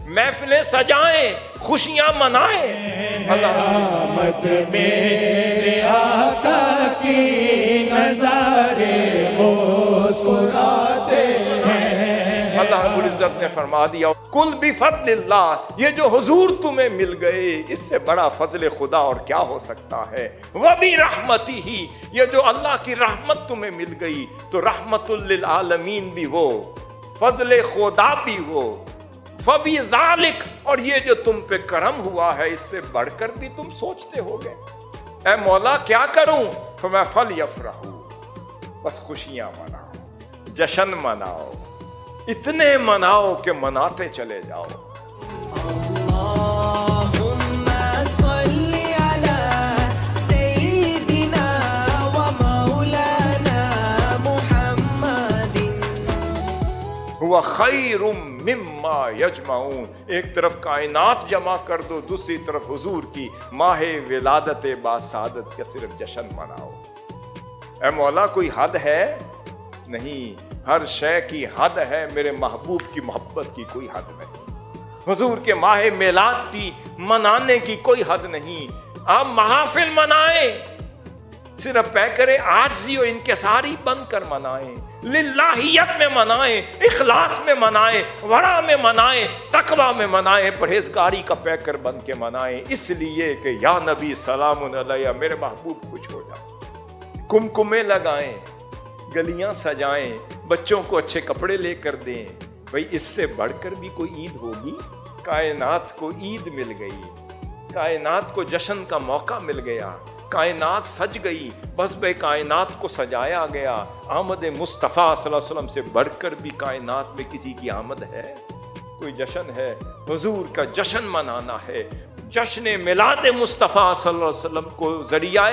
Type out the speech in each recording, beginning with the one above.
محفلیں سجائیں، خوشیاں منائیں۔ آمد میرے آقا کی نظارے مسکراتے ہیں۔ اللہ رب العزت نے فرما دیا کل بفضل اللہ، یہ جو حضور تمہیں مل گئے اس سے بڑا فضل خدا اور کیا ہو سکتا ہے۔ وبرحمتہ، یہ جو اللہ کی رحمت تمہیں مل گئی تو رحمت للعالمین بھی وہ، فضل خدا بھی وہ، فبذالک، اور یہ جو تم پہ کرم ہوا ہے اس سے بڑھ کر بھی تم سوچتے ہوگے۔ اے مولا کیا کروں؟ فرمایا فلیفرحوا، بس خوشیاں مناؤ، جشن مناؤ، اتنے مناؤ کہ مناتے چلے جاؤ۔ اللهم صل على سيدنا ومولانا محمد۔ ہوا خیر مما یجمعون، ایک طرف کائنات جمع کر دو، دوسری طرف حضور کی ماہ ولادت باسعادت کا صرف جشن مناؤ۔ اے مولا کوئی حد ہے؟ نہیں، ہر شے کی حد ہے، میرے محبوب کی محبت کی کوئی حد نہیں، حضور کے ماہ میلاد کی منانے کی کوئی حد نہیں۔ آپ محافل منائیں، صرف پے کریں عاجزی و انکساری بن کر منائیں، للہیت میں منائیں، اخلاص میں منائیں، ورع میں منائیں، تقوی میں منائیں، پرہیزگاری کا پیکر بن کے منائیں، اس لیے کہ یا نبی سلام علیہ، میرے محبوب خوش ہو جائیں۔ کمکمے لگائیں، گلیاں سجائیں، بچوں کو اچھے کپڑے لے کر دیں۔ بھئی اس سے بڑھ کر بھی کوئی عید ہوگی؟ کائنات کو عید مل گئی، کائنات کو جشن کا موقع مل گیا، کائنات سج گئی، بس بے کائنات کو سجایا گیا۔ آمد مصطفیٰ صلی اللہ علیہ وسلم سے بڑھ کر بھی کائنات میں کسی کی آمد ہے؟ کوئی جشن ہے؟ حضور کا جشن منانا ہے، جشن میلاد مصطفیٰ صلی اللہ علیہ وسلم کو ذریعہ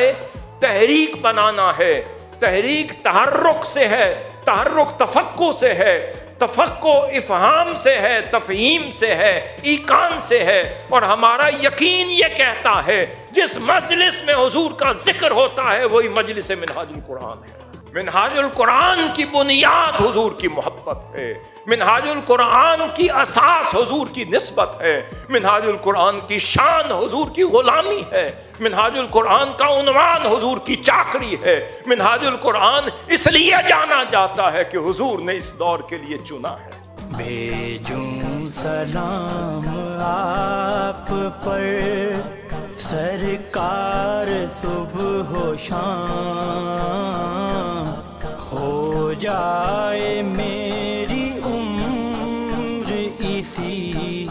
تحریک بنانا ہے۔ تحریک تحرک سے ہے، تحرک تفقع سے ہے، تفقع افہام سے ہے، تفہیم سے ہے، ایقان سے ہے، اور ہمارا یقین یہ کہتا ہے جس مجلس میں حضور کا ذکر ہوتا ہے وہی مجلس منہاج القرآن ہے۔ منہاج القرآن کی بنیاد حضور کی محبت ہے، منہاج القرآن کی اساس حضور کی نسبت ہے، منہاج القرآن کی شان حضور کی غلامی ہے، منہاج القرآن کا عنوان حضور کی چاکری ہے، منہاج القرآن اس لیے جانا جاتا ہے کہ حضور نے اس دور کے لیے چنا ہے۔ بھیجوں سلام آپ پر سرکار صبح و شام، ہو جائے میری عمر اسی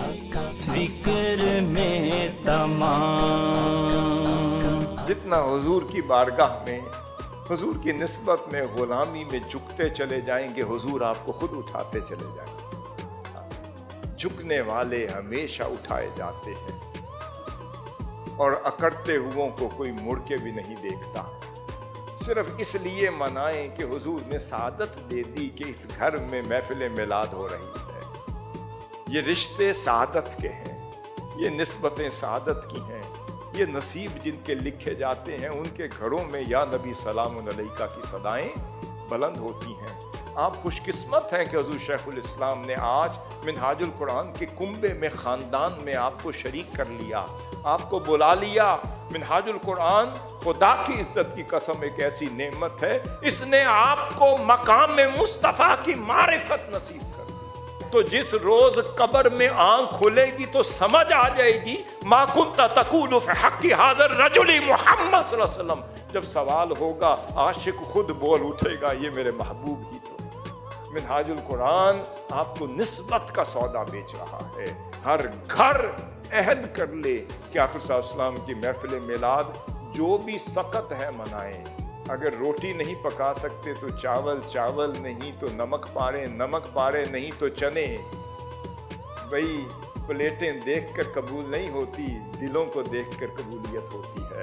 ذکر میں تمام۔ جتنا حضور کی بارگاہ میں، حضور کی نسبت میں، غلامی میں جھکتے چلے جائیں گے، حضور آپ کو خود اٹھاتے چلے جائیں گے۔ جھکنے والے ہمیشہ اٹھائے جاتے ہیں، اور اکڑتے ہوئوں کو کوئی مڑ کے بھی نہیں دیکھتا۔ صرف اس لیے منائیں کہ حضور نے سعادت دے دی کہ اس گھر میں محفل میلاد ہو رہی ہے۔ یہ رشتے سعادت کے ہیں، یہ نسبتیں سعادت کی ہیں، یہ نصیب جن کے لکھے جاتے ہیں ان کے گھروں میں یا نبی سلام علیکہ کی صدائیں بلند ہوتی ہیں۔ آپ خوش قسمت ہیں کہ حضور شیخ الاسلام نے آج منہاج القرآن کے کنبے میں، خاندان میں آپ کو شریک کر لیا، آپ کو بلا لیا۔ منہاج القرآن خدا کی عزت کی قسم ایک ایسی نعمت ہے، اس نے آپ کو مقام مصطفیٰ کی معرفت نصیب کر دی۔ تو جس روز قبر میں آنکھ کھلے گی تو سمجھ آ جائے گی ما کنت تقول فی حق ھذا الرجل محمد صلی اللہ علیہ وسلم۔ جب سوال ہوگا عاشق خود بول اٹھے گا یہ میرے محبوب ہی تو۔ منہاج القرآن آپ کو نسبت کا سودا بیچ رہا ہے۔ ہر گھر عہد کر لے کہ آقا صلی اللہ علیہ وسلم کی محفل میلاد جو بھی سقط ہے منائیں۔ اگر روٹی نہیں پکا سکتے تو چاول نہیں تو نمک پارے نہیں تو چنے۔ بھئی پلیٹیں دیکھ کر قبول نہیں ہوتی، دلوں کو دیکھ کر قبولیت ہوتی ہے۔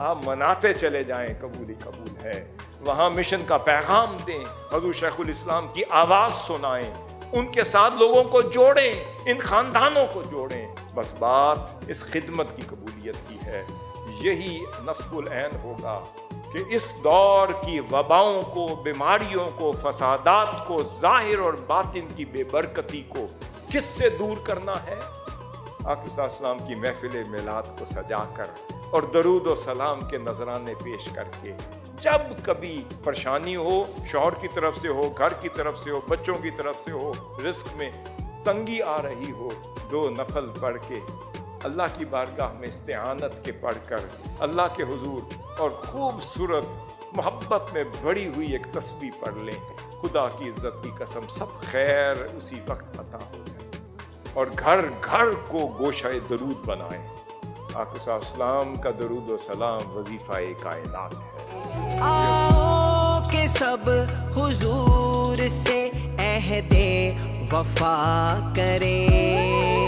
آپ مناتے چلے جائیں، قبول ہے۔ وہاں مشن کا پیغام دیں، حضور شیخ الاسلام کی آواز سنائیں، ان کے ساتھ لوگوں کو جوڑیں، ان خاندانوں کو جوڑیں۔ بس بات اس خدمت کی قبولیت کی ہے۔ یہی نصب العین ہوگا کہ اس دور کی وباؤں کو، بیماریوں کو، فسادات کو، ظاہر اور باطن کی بے برکتی کو کس سے دور کرنا ہے؟ آقا صلی اللہ علیہ وسلم کی محفل میلاد کو سجا کر اور درود و سلام کے نذرانے پیش کر کے جب کبھی پریشانی ہو، شوہر کی طرف سے ہو، گھر کی طرف سے ہو، بچوں کی طرف سے ہو، رزق میں تنگی آ رہی ہو، 2 نفل پڑھ کے اللہ کی بارگاہ میں استعانت کے پڑھ کر اللہ کے حضور اور خوبصورت محبت میں بڑی ہوئی ایک تسبیح پڑھ لیں، خدا کی عزت کی قسم سب خیر اسی وقت عطا ہو جائے، اور گھر گھر کو گوشہ درود بنائیں۔ آقا صلی اللہ علیہ وسلم کا درود و سلام وظیفہ کائنات ہے۔ آؤ کہ سب حضور سے عہد وفا کریں۔